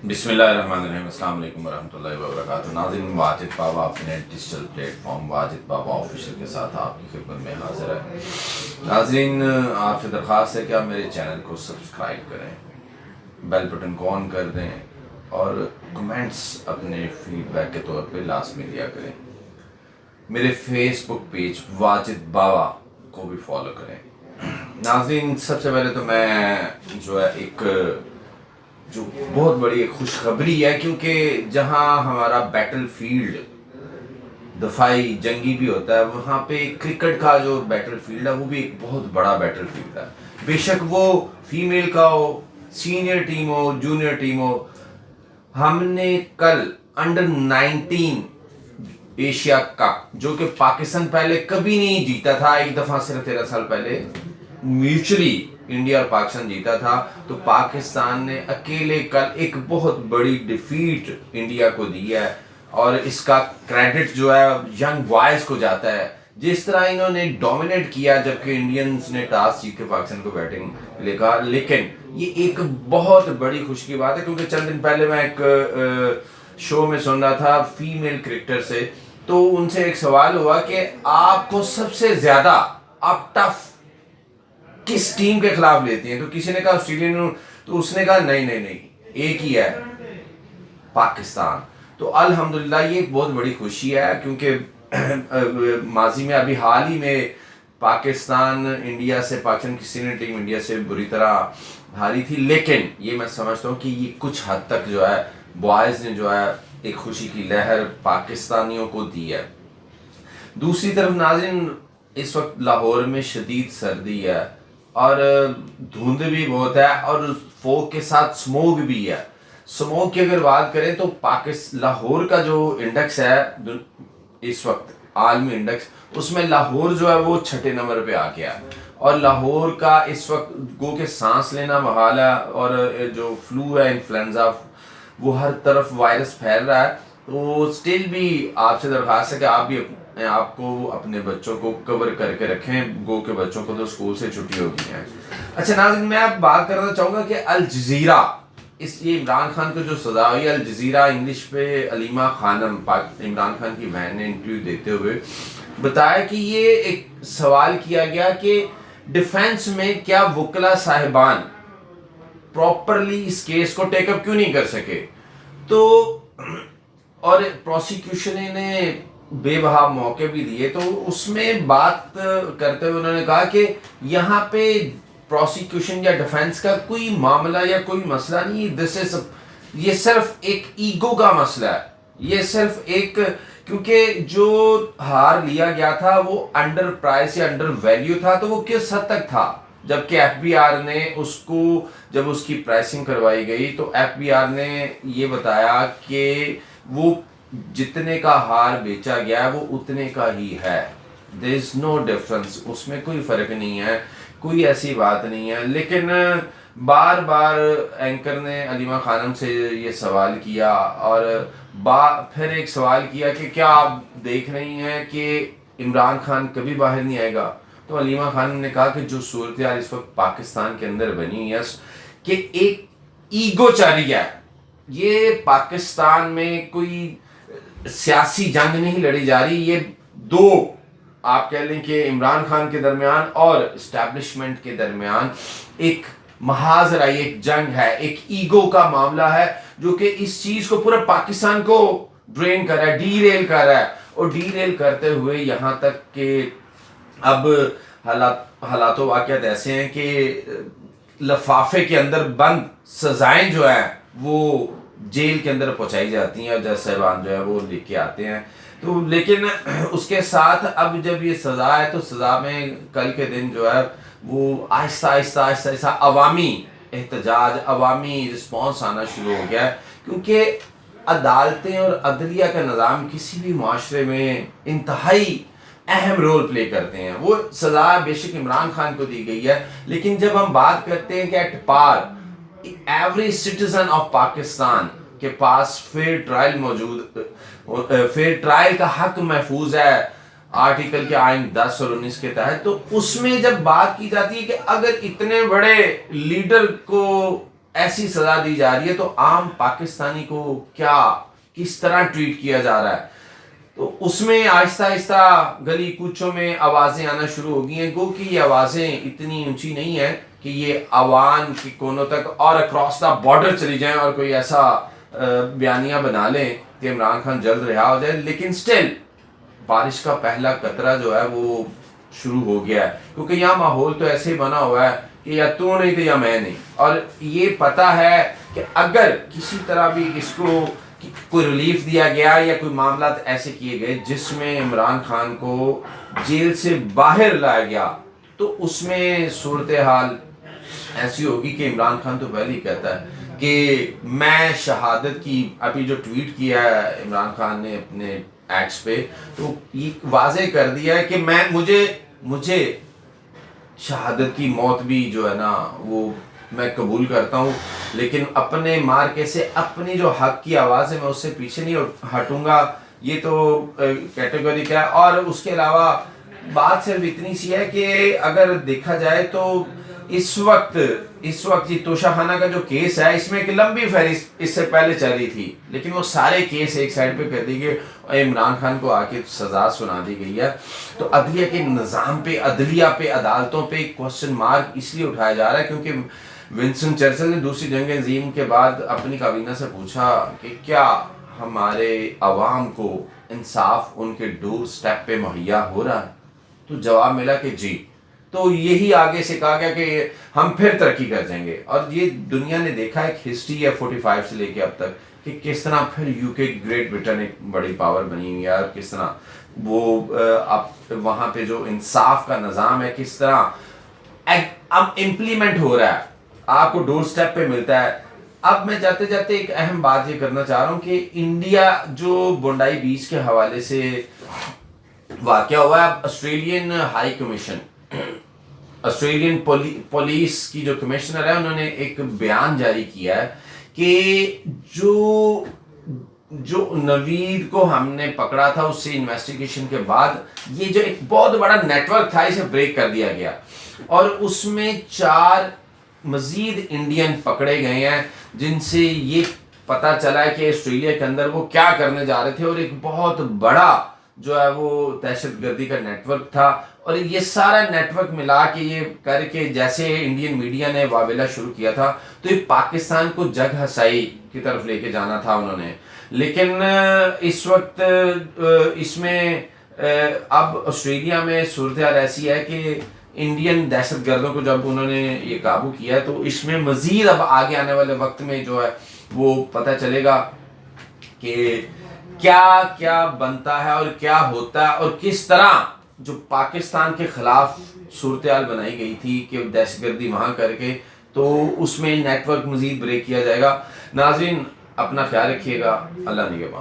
بسم اللہ الرحمن الرحیم. السلام علیکم ورحمۃ اللہ وبرکاتہ. ناظرین، واجد بابا اپنے ڈیجیٹل پلیٹ فارم واجد بابا آفیشیل کے ساتھ آپ کی خدمت میں حاضر ہے. ناظرین، آپ سے درخواست ہے کہ آپ میرے چینل کو سبسکرائب کریں، بیل بٹن کو آن کر دیں اور کمنٹس اپنے فیڈ بیک کے طور پہ لازمی دیا کریں. میرے فیس بک پیج واجد بابا کو بھی فالو کریں. ناظرین، سب سے پہلے تو میں ایک جو بہت بڑی ایک خوشخبری ہے، کیونکہ جہاں ہمارا بیٹل فیلڈ دفاعی جنگی بھی ہوتا ہے، وہاں پہ کرکٹ کا جو بیٹل فیلڈ ہے وہ بھی ایک بہت بڑا بیٹل فیلڈ ہے. بے شک وہ فیمیل کا ہو، سینئر ٹیم ہو، جونیئر ٹیم ہو. ہم نے کل انڈر-19 ایشیا کپ، جو کہ پاکستان پہلے کبھی نہیں جیتا تھا، ایک دفعہ صرف 13 سال پہلے میوچلی انڈیا اور پاکستان جیتا تھا، تو پاکستان نے اکیلے کل ایک بہت بڑی ڈیفیٹ انڈیا کو دی ہے. اور اس کا کریڈٹ جو ہے ینگ بوائز کو جاتا ہے. جس طرح انہوں نے ڈومینیٹ کیا، جبکہ انڈینز نے ٹاس جیت کے پاکستان کو بیٹنگ لے کہا. لیکن یہ ایک بہت بڑی خوشی کی بات ہے، کیونکہ چند دن پہلے میں ایک شو میں سن رہا تھا فیمیل کرکٹر سے، تو ان سے ایک سوال ہوا کہ آپ کو سب سے زیادہ آپ ٹف کس ٹیم کے خلاف لیتی ہیں؟ تو کسی نے کہا آسٹریلین، تو اس نے کہا نہیں ایک ہی ہے، پاکستان. تو الحمدللہ یہ ایک بہت بڑی خوشی ہے، کیونکہ ماضی میں ابھی حال ہی میں پاکستان کی سینئر ٹیم انڈیا سے بری طرح ہاری تھی. لیکن یہ میں سمجھتا ہوں کہ یہ کچھ حد تک جو ہے بوائز نے جو ہے ایک خوشی کی لہر پاکستانیوں کو دی ہے. دوسری طرف ناظرین، اس وقت لاہور میں شدید سردی ہے اور دھند بھی بہت ہے، اور فوگ کے ساتھ سموگ بھی ہے. سموگ کی اگر بات کریں تو لاہور کا جو انڈیکس ہے اس وقت عالمی انڈیکس، اس میں لاہور جو ہے وہ 6 نمبر پہ آ گیا. اور لاہور کا اس وقت گو کہ سانس لینا محال ہے، اور جو فلو ہے، انفلوئنزا، وہ ہر طرف وائرس پھیل رہا ہے. تو سٹل بھی آپ سے درخواست ہے کہ آپ بھی آپ کو اپنے بچوں کو کور کر کے رکھیں، گو کہ بچوں کو تو اسکول سے چھٹی ہو گئی ہے. اچھا ناظرین، میں اب بات کرنا چاہوں گا کہ الجزیرہ، یہ عمران خان کو جو سزا ہوئی، الجزیرہ انگلش پہ علیمہ خانم، عمران خان کی بہن نے انٹرویو دیتے ہوئے بتایا کہ یہ ایک سوال کیا گیا کہ ڈیفنس میں کیا وکلا صاحبان پراپرلی اس کیس کو ٹیک اپ کیوں نہیں کر سکے. تو اور پروسیکیوشن نے بے بہا موقع بھی دیے. تو اس میں بات کرتے ہوئے انہوں نے کہا کہ یہاں پہ پروسیکیوشن یا ڈیفنس کا کوئی معاملہ یا کوئی مسئلہ نہیں، یہ صرف ایک ایگو کا مسئلہ ہے. یہ صرف ایک، کیونکہ جو ہار لیا گیا تھا وہ انڈر پرائس یا انڈر ویلیو تھا، تو وہ کس حد تک تھا، جبکہ ایف بی آر نے اس کو، جب اس کی پرائسنگ کروائی گئی تو ایف بی آر نے یہ بتایا کہ وہ جتنے کا ہار بیچا گیا ہے وہ اتنے کا ہی ہے. there is no difference، اس میں کوئی فرق نہیں ہے، کوئی ایسی بات نہیں ہے. لیکن بار بار اینکر نے علیمہ خانم سے یہ سوال کیا، اور پھر ایک سوال کیا کہ کیا آپ دیکھ رہی ہیں کہ عمران خان کبھی باہر نہیں آئے گا. تو علیمہ خانم نے کہا کہ جو صورتحال اس وقت پاکستان کے اندر بنی ہے کہ ایک ایگو چالی ہے. یہ پاکستان میں کوئی سیاسی جنگ نہیں لڑی جا رہی، یہ دو آپ کہہ لیں کہ عمران خان کے درمیان اور اسٹیبلشمنٹ کے درمیان ایک محاذ رہی، ایک جنگ ہے، ایک ایگو کا معاملہ ہے، جو کہ اس چیز کو پورا پاکستان کو ڈرین کر رہا ہے، ڈی ریل کر رہا ہے. اور ڈی ریل کرتے ہوئے یہاں تک کہ اب حالات و واقعات ایسے ہیں کہ لفافے کے اندر بند سزائیں جو ہیں وہ جیل کے اندر پہنچائی جاتی ہیں، اور جج صاحبان جو ہے وہ لے کے آتے ہیں. تو لیکن اس کے ساتھ اب جب یہ سزا ہے، تو سزا میں کل کے دن جو ہے وہ آہستہ آہستہ عوامی احتجاج، عوامی رسپانس آنا شروع ہو گیا ہے. کیونکہ عدالتیں اور عدلیہ کا نظام کسی بھی معاشرے میں انتہائی اہم رول پلے کرتے ہیں. وہ سزا بے شک عمران خان کو دی گئی ہے، لیکن جب ہم بات کرتے ہیں کہ at par every citizen of Pakistan کے پاس فیئر ٹرائل موجود، فیئر ٹرائل کا حق محفوظ ہے آرٹیکل کے آئین 10 اور 19 کے تحت. تو اس میں جب بات کی جاتی ہے کہ اگر اتنے بڑے لیڈر کو ایسی سزا دی جا رہی ہے تو عام پاکستانی کو کیا کس طرح ٹریٹ کیا جا رہا ہے. تو اس میں آہستہ آہستہ گلی کوچوں میں آوازیں آنا شروع ہو گئی ہیں. گو کہ یہ آوازیں اتنی اونچی نہیں ہیں کہ یہ عوام کی کونوں تک اور اکراس دا بارڈر چلی جائیں اور کوئی ایسا بیانیہ بنا لیں کہ عمران خان جلد رہا ہو جائے، لیکن سٹل بارش کا پہلا قطرہ جو ہے وہ شروع ہو گیا ہے، کیونکہ یہاں ماحول تو ایسے ہی بنا ہوا ہے کہ یا تو نہیں تو یا میں نہیں. اور یہ پتہ ہے کہ اگر کسی طرح بھی اس کو کوئی ریلیف دیا گیا یا کوئی معاملات ایسے کیے گئے جس میں عمران خان کو جیل سے باہر لایا گیا، تو اس میں صورتحال ایسی ہوگی کہ عمران خان تو پہلے ہی کہتا ہے کہ میں شہادت کی، ابھی جو ٹویٹ کیا ہے عمران خان نے اپنے ایکس پہ، تو یہ واضح کر دیا ہے کہ مجھے شہادت کی موت بھی جو ہے نا وہ میں قبول کرتا ہوں، لیکن اپنے مارکے سے اپنی جو حق کی آواز ہے میں اس سے پیچھے نہیں ہٹوں گا. یہ تو کیٹیگری کا ہے. اور اس کے علاوہ بات صرف اتنی سی ہے کہ اگر دیکھا جائے تو اس وقت یہ توشہ خانہ کا جو کیس ہے اس میں ایک لمبی فہرست اس سے پہلے چل رہی تھی، لیکن وہ سارے کیس ایک سائڈ پہ کر دی گئے اور عمران خان کو آ کے سزا سنا دی گئی ہے. تو عدلیہ کے نظام پہ، عدلیہ پہ، عدالتوں پہ کوسچن مارک اس لیے اٹھایا جا رہا ہے کیونکہ ونسٹن چرچل نے دوسری جنگ عظیم کے بعد اپنی کابینہ سے پوچھا کہ کیا ہمارے عوام کو انصاف ان کے ڈور سٹیپ پہ مہیا ہو رہا ہے، تو جواب ملا کہ جی. تو یہی آگے سے کہا گیا کہ ہم پھر ترقی کر جائیں گے. اور یہ دنیا نے دیکھا ایک ہسٹری ہے 45 سے لے کے اب تک کہ کس طرح پھر یو کے گریٹ برٹن ایک بڑی پاور بنی ہوئی ہے، اور کس طرح وہ اب وہاں پہ جو انصاف کا نظام ہے کس طرح اب امپلیمنٹ ہو رہا ہے، آپ کو ڈور سٹیپ پہ ملتا ہے. اب میں جاتے جاتے ایک اہم بات یہ کرنا چاہ رہا ہوں کہ انڈیا جو بونڈائی بیچ کے حوالے سے واقعہ ہوا ہے، Australian high commission, Australian police کی جو کمشنر ہے انہوں نے ایک بیان جاری کیا ہے کہ جو نوید کو ہم نے پکڑا تھا اس سے انویسٹیگیشن کے بعد یہ جو ایک بہت بڑا نیٹ ورک تھا اسے بریک کر دیا گیا، اور اس میں 4 مزید انڈین پکڑے گئے ہیں جن سے یہ پتا چلا ہے کہ آسٹریلیا کے اندر وہ کیا کرنے جا رہے تھے، اور ایک بہت بڑا جو ہے وہ دہشت گردی کا نیٹ ورک تھا. اور یہ سارا نیٹ ورک ملا کے یہ کر کے جیسے انڈین میڈیا نے واویلا شروع کیا تھا تو یہ پاکستان کو جگ ہسائی کی طرف لے کے جانا تھا انہوں نے. لیکن اس وقت اس میں اب آسٹریلیا میں صورتحال ایسی ہے کہ انڈین دہشت گردوں کو جب انہوں نے یہ قابو کیا ہے تو اس میں مزید اب آگے آنے والے وقت میں جو ہے وہ پتہ چلے گا کہ کیا کیا بنتا ہے اور کیا ہوتا ہے، اور کس طرح جو پاکستان کے خلاف صورتحال بنائی گئی تھی کہ دہشت گردی وہاں کر کے، تو اس میں نیٹ ورک مزید بریک کیا جائے گا. ناظرین اپنا خیال رکھیے گا، اللہ نگہبان.